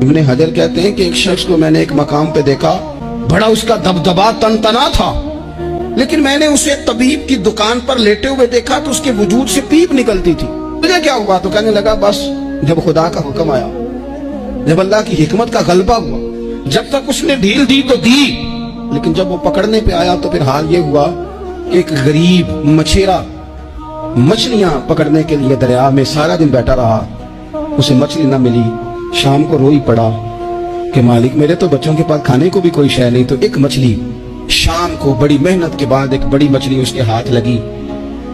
ابن حجر کہتے ہیں کہ ایک شخص کو میں نے ایک مقام پہ دیکھا، بڑا اس کا دبدبا تنتنا تھا، لیکن میں نے اسے طبیب کی دکان پر لیٹے ہوئے دیکھا تو اس کے وجود سے پیپ نکلتی تھی۔ مجھے کیا ہوا؟ تو کہنے لگا بس جب خدا کا حکم آیا، جب اللہ کی حکمت کا غلبہ ہوا، جب تک اس نے ڈھیل دی تو دی، لیکن جب وہ پکڑنے پہ آیا تو پھر حال یہ ہوا کہ ایک غریب مچھیرا مچھلیاں پکڑنے کے لیے دریا میں سارا دن بیٹھا رہا، اسے مچھلی نہ ملی، شام کو روئی پڑا کہ مالک میرے تو بچوں کے پاس کھانے کو بھی کوئی شے نہیں۔ تو ایک مچھلی شام کو بڑی محنت کے بعد ایک بڑی مچھلی اس کے ہاتھ لگی۔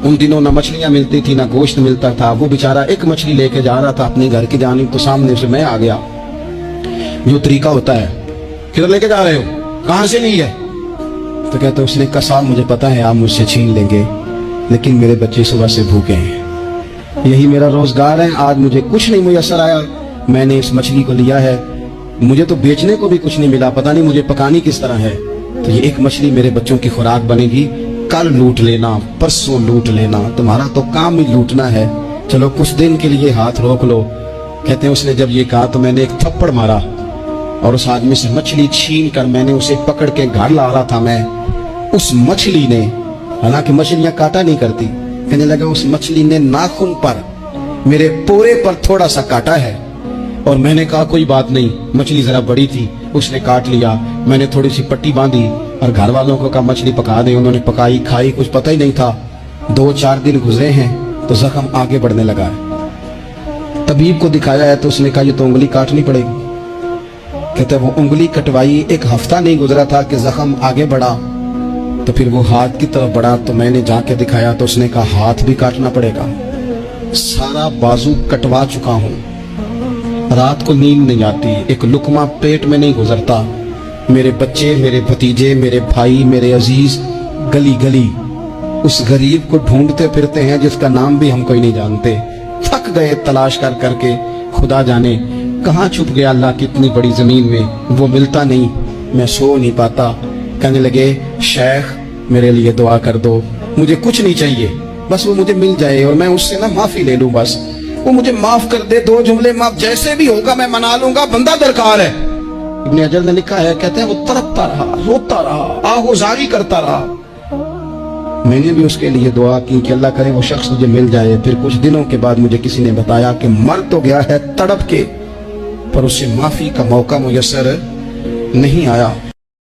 ان دنوں نہ مچھلیاں ملتی تھی نہ گوشت ملتا تھا، وہ بیچارہ ایک مچھلی لے کے جا رہا تھا اپنے گھر کی جانب، تو سامنے سے میں آ گیا، جو طریقہ ہوتا ہے، کدھر لے کے جا رہے ہو، کہاں سے لی ہے؟ تو کہتے اس نے کہا صاحب مجھے پتا ہے آپ مجھ سے چھین لیں گے، لیکن میرے بچے صبح سے بھوکے ہیں، یہی میرا روزگار ہے، آج مجھے کچھ نہیں میسر آیا، میں نے اس مچھلی کو لیا ہے، مجھے تو بیچنے کو بھی کچھ نہیں ملا، پتہ نہیں مجھے پکانی کس طرح ہے، تو یہ ایک مچھلی میرے بچوں کی خوراک بنے گی، کل لوٹ لینا، پرسوں لوٹ لینا، تمہارا تو کام ہی لوٹنا ہے، چلو کچھ دن کے لیے ہاتھ روک لو۔ کہتے ہیں اس نے جب یہ کہا تو میں نے ایک تھپڑ مارا اور اس آدمی سے مچھلی چھین کر میں نے اسے پکڑ کے گھر لا رہا تھا، میں اس مچھلی نے، حالانکہ مچھلیاں کاٹا نہیں کرتی، کہنے لگا اس مچھلی نے ناخن پر میرے پورے پر تھوڑا سا کاٹا ہے، اور میں نے کہا کوئی بات نہیں، مچھلی ذرا بڑی تھی، اس نے کاٹ لیا، میں نے تھوڑی سی پٹی باندھی اور گھر والوں کو کہا مچھلی پکا دیں، انہوں نے پکائی کھائی، کچھ پتہ ہی نہیں تھا، 2-4 دن گزرے ہیں تو زخم آگے بڑھنے لگا ہے۔ طبیب کو دکھایا ہے تو اس نے کہا یہ تو انگلی کاٹنی پڑے گی۔ کہتے وہ انگلی کٹوائی، ایک ہفتہ نہیں گزرا تھا کہ زخم آگے بڑھا، تو پھر وہ ہاتھ کی طرف بڑھا تو میں نے جا کے دکھایا تو اس نے کہا ہاتھ بھی کاٹنا پڑے گا، سارا بازو کٹوا چکا ہوں، رات کو نیند نہیں آتی، ایک لقمہ پیٹ میں نہیں گزرتا، میرے بچے، میرے بھتیجے، میرے بھائی، میرے عزیز گلی گلی اس غریب کو ڈھونڈتے پھرتے ہیں جس کا نام بھی ہم کوئی نہیں جانتے، تھک گئے تلاش کر کر کے، خدا جانے کہاں چھپ گیا اللہ کی اتنی بڑی زمین میں، وہ ملتا نہیں، میں سو نہیں پاتا۔ کہنے لگے شیخ میرے لیے دعا کر دو، مجھے کچھ نہیں چاہیے، بس وہ مجھے مل جائے اور میں اس سے معافی لے لوں، بس وہ مجھے معاف کر دے، 2 جملے معاف، جیسے بھی ہوگا میں منا لوں گا، بندہ درکار ہے۔ ابن حجر نے لکھا ہے، کہتے ہیں وہ تڑپتا رہا، روتا رہا، آہوزاری کرتا رہا، میں نے بھی اس کے لیے دعا کی کہ اللہ کرے وہ شخص مجھے مل جائے۔ پھر کچھ دنوں کے بعد مجھے کسی نے بتایا کہ مر تو گیا ہے تڑپ کے، پر اسے معافی کا موقع میسر نہیں آیا۔